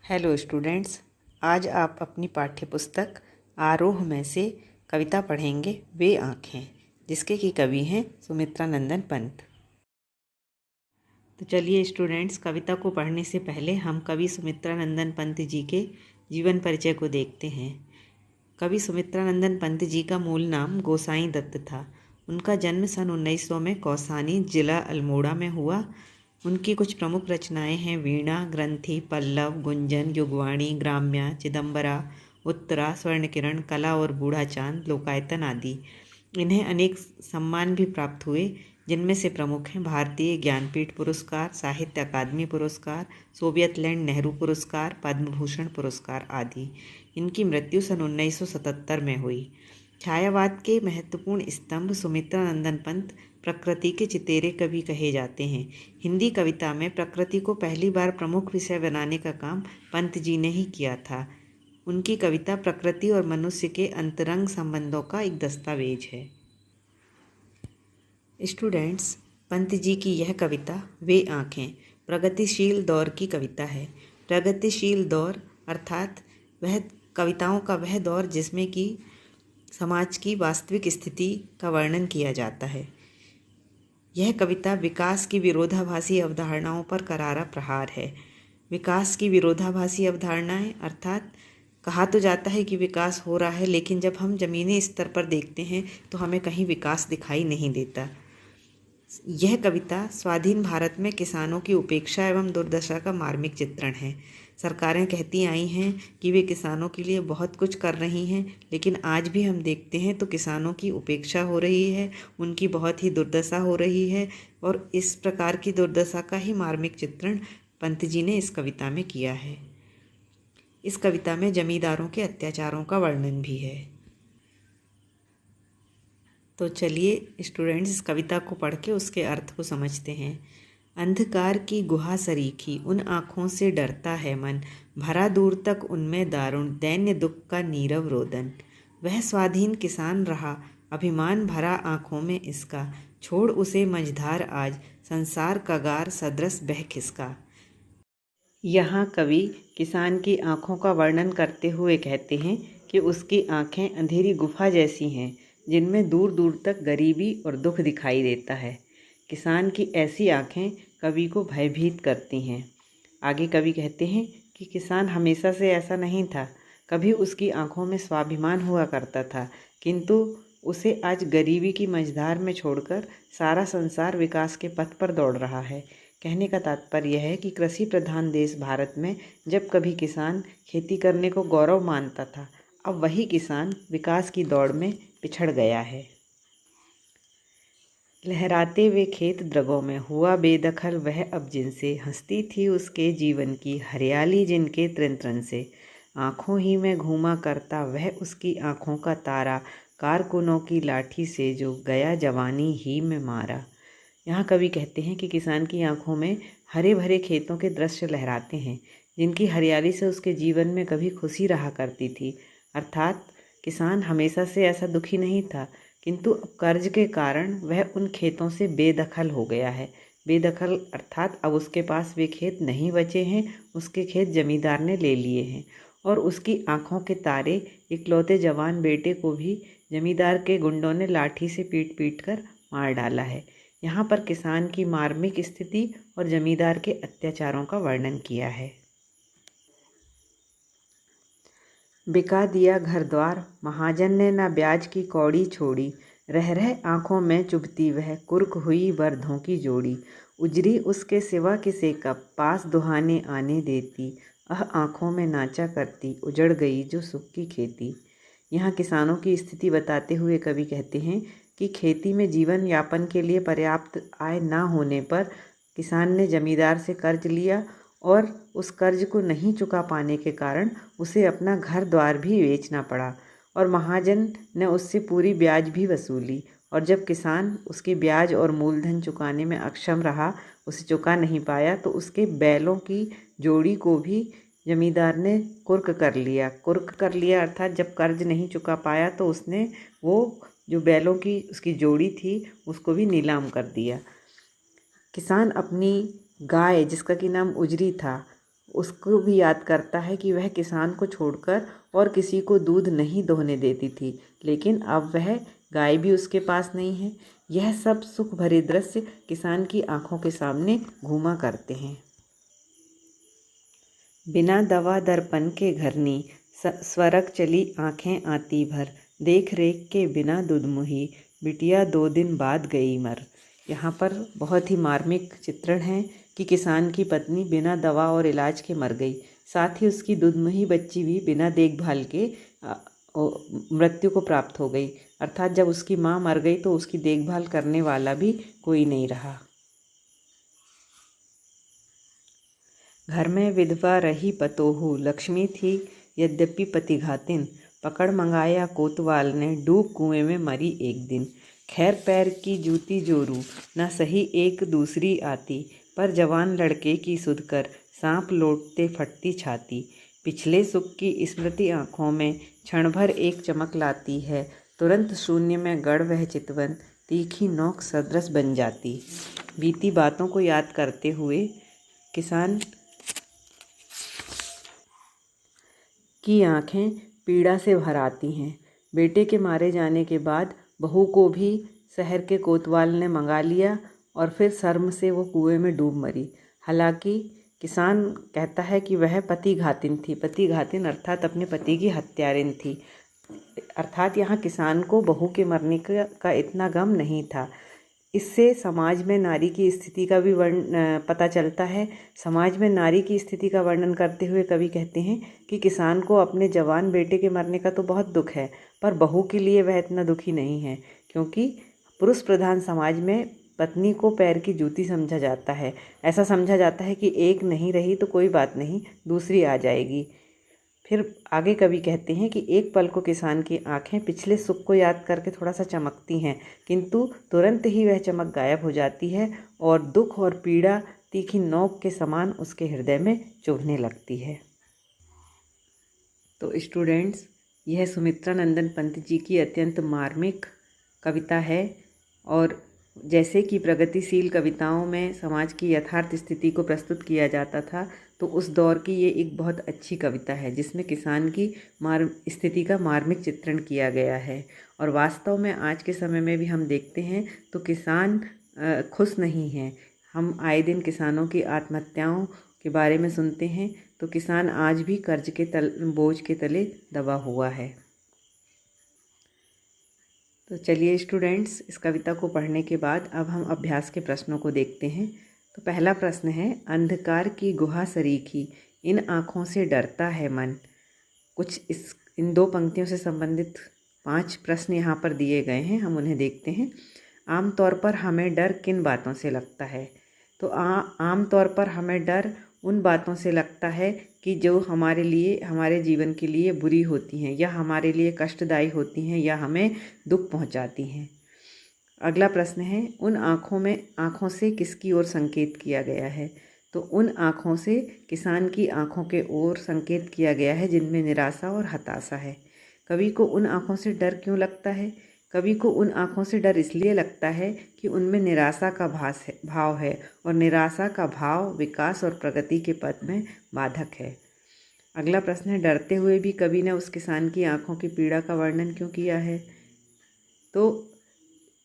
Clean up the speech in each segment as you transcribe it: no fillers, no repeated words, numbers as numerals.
Hello students, आज आप अपनी पाठ्यपुस्तक आरोह में से कविता पढ़ेंगे वे आँखें, जिसके की कवि हैं सुमित्रा नंदन पंत। तो चलिए स्टूडेंट्स, कविता को पढ़ने से पहले हम कवि सुमित्रा नंदन पंत जी के जीवन परिचय को देखते हैं। कवि सुमित्रा नंदन पंत जी का मूल नाम गोसाई दत्त था। उनका जन्म सन 1900 में कौसानी, जिला अल्मोड़ा में हुआ। उनकी कुछ प्रमुख रचनाएं हैं वीणा, ग्रंथि, पल्लव, गुंजन, युगवाणी, ग्राम्या, चिदंबरा, उत्तरा, स्वर्णकिरण, कला और बूढ़ा चांद, लोकायतन आदि। इन्हें अनेक सम्मान भी प्राप्त हुए, जिनमें से प्रमुख हैं भारतीय ज्ञानपीठ पुरस्कार, साहित्य अकादमी पुरस्कार, सोवियत लैंड नेहरू पुरस्कार, पद्म भूषण पुरस्कार आदि। इनकी मृत्यु सन 1977 में हुई। छायावाद के महत्वपूर्ण स्तंभ सुमित्रा नंदन पंत प्रकृति के चितेरे कवि कहे जाते हैं। हिंदी कविता में प्रकृति को पहली बार प्रमुख विषय बनाने का काम पंत जी ने ही किया था। उनकी कविता प्रकृति और मनुष्य के अंतरंग संबंधों का एक दस्तावेज है। स्टूडेंट्स, पंत जी की यह कविता वे आँखें प्रगतिशील दौर की कविता है। प्रगतिशील दौर अर्थात वह कविताओं का वह दौर जिसमें कि समाज की वास्तविक स्थिति का वर्णन किया जाता है। यह कविता विकास की विरोधाभासी अवधारणाओं पर करारा प्रहार है। विकास की विरोधाभासी अवधारणाएं अर्थात कहा तो जाता है कि विकास हो रहा है, लेकिन जब हम ज़मीनी स्तर पर देखते हैं तो हमें कहीं विकास दिखाई नहीं देता। यह कविता स्वाधीन भारत में किसानों की उपेक्षा एवं दुर्दशा का मार्मिक चित्रण है। सरकारें कहती आई हैं कि वे किसानों के लिए बहुत कुछ कर रही हैं, लेकिन आज भी हम देखते हैं तो किसानों की उपेक्षा हो रही है, उनकी बहुत ही दुर्दशा हो रही है। और इस प्रकार की दुर्दशा का ही मार्मिक चित्रण पंत जी ने इस कविता में किया है। इस कविता में जमींदारों के अत्याचारों का वर्णन भी है। तो चलिए स्टूडेंट्स, इस कविता को पढ़ के उसके अर्थ को समझते हैं। अंधकार की गुहा सरीखी उन आँखों से डरता है मन, भरा दूर तक उनमें दारुण दैन्य दुख का नीरव रोदन। वह स्वाधीन किसान रहा, अभिमान भरा आँखों में इसका, छोड़ उसे मझधार आज संसार कगार सदृश बह खिसका। यहाँ कवि किसान की आँखों का वर्णन करते हुए कहते हैं कि उसकी आँखें अंधेरी गुफा जैसी हैं, जिनमें दूर दूर तक गरीबी और दुख दिखाई देता है। किसान की ऐसी आँखें कवि को भयभीत करती हैं। आगे कवि कहते हैं कि किसान हमेशा से ऐसा नहीं था। कभी उसकी आँखों में स्वाभिमान हुआ करता था, किंतु उसे आज गरीबी की मझधार में छोड़कर सारा संसार विकास के पथ पर दौड़ रहा है। कहने का तात्पर्य यह है कि कृषि प्रधान देश भारत में जब कभी किसान खेती करने को गौरव मानता था, अब वही किसान विकास की दौड़ में पिछड़ गया है। लहराते वे खेत द्रगों में हुआ बेदखल वह अब जिनसे, हंसती थी उसके जीवन की हरियाली जिनके तृण तृण से। आँखों ही में घूमा करता वह उसकी आँखों का तारा, कारकुनों की लाठी से जो गया जवानी ही में मारा। यहाँ कवि कहते हैं कि किसान की आंखों में हरे भरे खेतों के दृश्य लहराते हैं, जिनकी हरियाली से उसके जीवन में कभी खुशी रहा करती थी। अर्थात किसान हमेशा से ऐसा दुखी नहीं था, किंतु अब कर्ज के कारण वह उन खेतों से बेदखल हो गया है। बेदखल अर्थात अब उसके पास वे खेत नहीं बचे हैं, उसके खेत जमींदार ने ले लिए हैं। और उसकी आंखों के तारे इकलौते जवान बेटे को भी जमींदार के गुंडों ने लाठी से पीट पीट कर मार डाला है। यहाँ पर किसान की मार्मिक स्थिति और जमींदार के अत्याचारों का वर्णन किया है। बिका दिया घर द्वार महाजन ने, ना ब्याज की कौड़ी छोड़ी, रह रह आँखों में चुभती वह कुर्क हुई बरधों की जोड़ी। उजरी उसके सिवा किसे कब पास दुहाने आने देती, आँखों में नाचा करती उजड़ गई जो सुख की खेती। यहाँ किसानों की स्थिति बताते हुए कवि कहते हैं कि खेती में जीवन यापन के लिए पर्याप्त आय न होने पर किसान ने जमींदार से कर्ज लिया और उस कर्ज को नहीं चुका पाने के कारण उसे अपना घर द्वार भी बेचना पड़ा और महाजन ने उससे पूरी ब्याज भी वसूली। और जब किसान उसकी ब्याज और मूलधन चुकाने में अक्षम रहा, उसे चुका नहीं पाया, तो उसके बैलों की जोड़ी को भी जमींदार ने कुर्क कर लिया। कुर्क कर लिया अर्थात जब कर्ज नहीं चुका पाया तो उसने वो जो बैलों की उसकी जोड़ी थी उसको भी नीलाम कर दिया। किसान अपनी गाय, जिसका कि नाम उजरी था, उसको भी याद करता है कि वह किसान को छोड़कर और किसी को दूध नहीं दोहने देती थी, लेकिन अब वह गाय भी उसके पास नहीं है। यह सब सुख भरे दृश्य किसान की आंखों के सामने घूमा करते हैं। बिना दवा दर्पण के घरनी, स्वरक चली आंखें आती भर, देख रेख के बिना दूध मुही, बिटिया 2 दिन बाद गई मर। यहाँ पर बहुत ही मार्मिक चित्रण है कि किसान की पत्नी बिना दवा और इलाज के मर गई, साथ ही उसकी दुधमुही बच्ची भी बिना देखभाल के मृत्यु को प्राप्त हो गई। अर्थात जब उसकी माँ मर गई तो उसकी देखभाल करने वाला भी कोई नहीं रहा। घर में विधवा रही पतोहू, लक्ष्मी थी यद्यपि पतिघातिन, पकड़ मंगाया कोतवाल ने, डूब कुएं में मरी एक दिन। खैर पैर की जूती जोरू, न सही एक दूसरी आती, पर जवान लड़के की सुध कर, सांप लौटते फटती छाती। पिछले सुख की स्मृति आँखों में क्षण भर एक चमक लाती है, तुरंत शून्य में गड़ वह चितवन, तीखी नोक सदृश बन जाती। बीती बातों को याद करते हुए किसान की आंखें पीड़ा से भर आती हैं। बेटे के मारे जाने के बाद बहू को भी शहर के कोतवाल ने मंगा लिया और फिर शर्म से वो कुएं में डूब मरी। हालांकि किसान कहता है कि वह पतिघातिन थी। पतिघातिन अर्थात अपने पति की हत्यारिन थी। अर्थात यहाँ किसान को बहू के मरने का इतना गम नहीं था। इससे समाज में नारी की स्थिति का भी पता चलता है। समाज में नारी की स्थिति का वर्णन करते हुए कवि कहते हैं कि किसान को अपने जवान बेटे के मरने का तो बहुत दुख है, पर बहू के लिए वह इतना दुखी नहीं है, क्योंकि पुरुष प्रधान समाज में पत्नी को पैर की जूती समझा जाता है। ऐसा समझा जाता है कि एक नहीं रही तो कोई बात नहीं, दूसरी आ जाएगी। फिर आगे कवि कहते हैं कि एक पल को किसान की आंखें पिछले सुख को याद करके थोड़ा सा चमकती हैं, किंतु तुरंत ही वह चमक गायब हो जाती है और दुख और पीड़ा तीखी नोक के समान उसके हृदय में चुभने लगती है। तो स्टूडेंट्स, यह सुमित्रा नंदन पंत जी की अत्यंत मार्मिक कविता है और जैसे कि प्रगतिशील कविताओं में समाज की यथार्थ स्थिति को प्रस्तुत किया जाता था, तो उस दौर की ये एक बहुत अच्छी कविता है जिसमें किसान की स्थिति का मार्मिक चित्रण किया गया है। और वास्तव में आज के समय में भी हम देखते हैं तो किसान खुश नहीं हैं। हम आए दिन किसानों की आत्महत्याओं के बारे में सुनते हैं, तो किसान आज भी कर्ज के बोझ के तले दबा हुआ है। तो चलिए स्टूडेंट्स, इस कविता को पढ़ने के बाद अब हम अभ्यास के प्रश्नों को देखते हैं। तो पहला प्रश्न है, अंधकार की गुहा सरीखी, इन आँखों से डरता है मन। कुछ इन 2 पंक्तियों से संबंधित 5 प्रश्न यहाँ पर दिए गए हैं, हम उन्हें देखते हैं। आम तौर पर हमें डर किन बातों से लगता है? तो आम तौर पर हमें डर उन बातों से लगता है कि जो हमारे लिए, हमारे जीवन के लिए बुरी होती हैं या हमारे लिए कष्टदायी होती हैं या हमें दुख पहुंचाती हैं। अगला प्रश्न है, उन आँखों से किसकी ओर संकेत किया गया है? तो उन आँखों से किसान की आँखों के ओर संकेत किया गया है जिनमें निराशा और हताशा है। कवि को उन आँखों से डर क्यों लगता है? कवि को उन आँखों से डर इसलिए लगता है कि उनमें निराशा का भाव है और निराशा का भाव विकास और प्रगति के पथ में बाधक है। अगला प्रश्न है, डरते हुए भी कवि ने उस किसान की आँखों की पीड़ा का वर्णन क्यों किया है? तो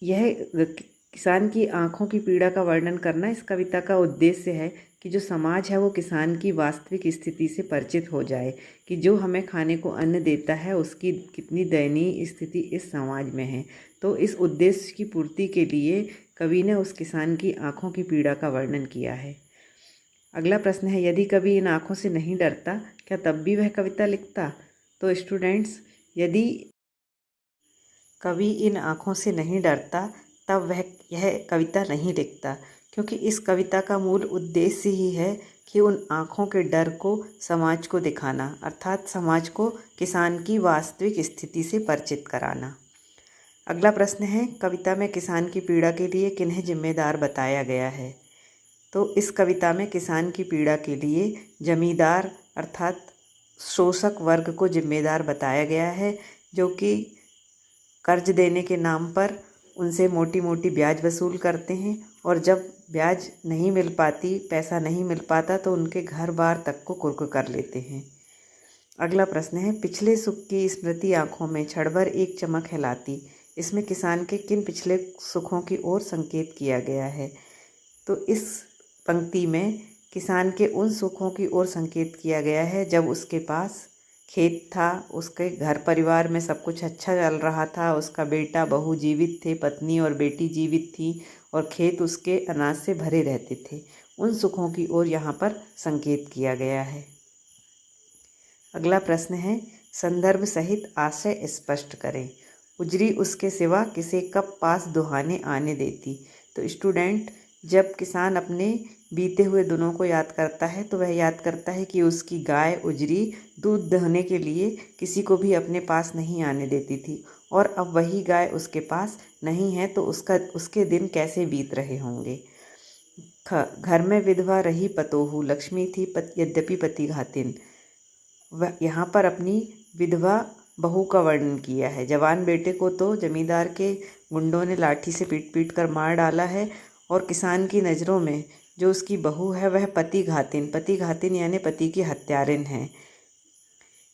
यह किसान की आँखों की पीड़ा का वर्णन करना इस कविता का उद्देश्य है कि जो समाज है वो किसान की वास्तविक स्थिति से परिचित हो जाए, कि जो हमें खाने को अन्न देता है उसकी कितनी दयनीय स्थिति इस समाज में है। तो इस उद्देश्य की पूर्ति के लिए कवि ने उस किसान की आँखों की पीड़ा का वर्णन किया है। अगला प्रश्न है, यदि कवि इन आँखों से नहीं डरता, क्या तब भी वह कविता लिखता? तो स्टूडेंट्स, यदि कवि इन आँखों से नहीं डरता तब वह यह कविता नहीं लिखता, क्योंकि इस कविता का मूल उद्देश्य ही है कि उन आँखों के डर को समाज को दिखाना, अर्थात समाज को किसान की वास्तविक स्थिति से परिचित कराना। अगला प्रश्न है, कविता में किसान की पीड़ा के लिए किन्हें जिम्मेदार बताया गया है? तो इस कविता में किसान की पीड़ा के लिए जमींदार अर्थात शोषक वर्ग को जिम्मेदार बताया गया है, जो कि कर्ज देने के नाम पर उनसे मोटी मोटी ब्याज वसूल करते हैं और जब ब्याज नहीं मिल पाती, पैसा नहीं मिल पाता तो उनके घर बार तक को कुर्क कर लेते हैं। अगला प्रश्न है, पिछले सुख की स्मृति आँखों में क्षण भर एक चमक है लाती। इसमें किसान के किन पिछले सुखों की ओर संकेत किया गया है? तो इस पंक्ति में किसान के उन सुखों की ओर संकेत किया गया है जब उसके पास खेत था, उसके घर परिवार में सब कुछ अच्छा चल रहा था, उसका बेटा बहू जीवित थे, पत्नी और बेटी जीवित थी और खेत उसके अनाज से भरे रहते थे। उन सुखों की ओर यहाँ पर संकेत किया गया है। अगला प्रश्न है, संदर्भ सहित आशय स्पष्ट करें। उजरी उसके सिवा किसे कब पास दुहाने आने देती। तो स्टूडेंट, जब किसान अपने बीते हुए दिनों को याद करता है तो वह याद करता है कि उसकी गाय उजरी दूध दुहने के लिए किसी को भी अपने पास नहीं आने देती थी और अब वही गाय उसके पास नहीं है तो उसके दिन कैसे बीत रहे होंगे। घर में विधवा रही पतोहू, लक्ष्मी थी यद्यपि पति घातिन। वह यहाँ पर अपनी विधवा बहू का वर्णन किया है। जवान बेटे को तो जमींदार के गुंडों ने लाठी से पीट पीट कर मार डाला है और किसान की नज़रों में जो उसकी बहू है वह पति घातिन यानी पति की हत्यारिन है।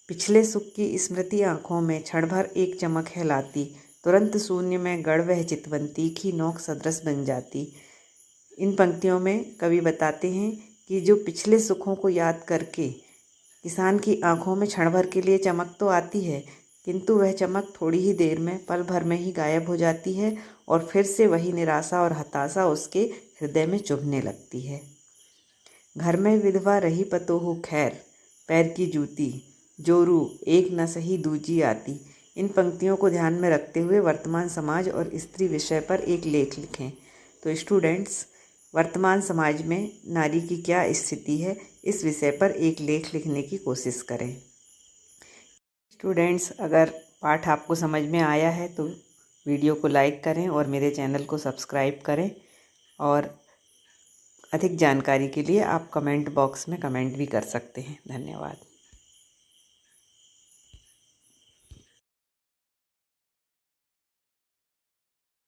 पिछले सुख की स्मृति आँखों में क्षण भर एक चमक है लाती। तुरंत शून्य में गढ़ वह चितवंती की नोक सदृश बन जाती। इन पंक्तियों में कवि बताते हैं कि जो पिछले सुखों को याद करके किसान की आंखों में क्षण भर के लिए चमक तो आती है, किंतु वह चमक थोड़ी ही देर में, पल भर में ही गायब हो जाती है और फिर से वही निराशा और हताशा उसके हृदय में चुभने लगती है। घर में विधवा रही पतोहू खैर, पैर की जूती जोरू एक न सही दूजी आती। इन पंक्तियों को ध्यान में रखते हुए वर्तमान समाज और स्त्री विषय पर एक लेख लिखें। तो स्टूडेंट्स, वर्तमान समाज में नारी की क्या स्थिति है, इस विषय पर एक लेख लिखने की कोशिश करें। स्टूडेंट्स, अगर पाठ आपको समझ में आया है तो वीडियो को लाइक करें और मेरे चैनल को सब्सक्राइब करें और अधिक जानकारी के लिए आप कमेंट बॉक्स में कमेंट भी कर सकते हैं। धन्यवाद।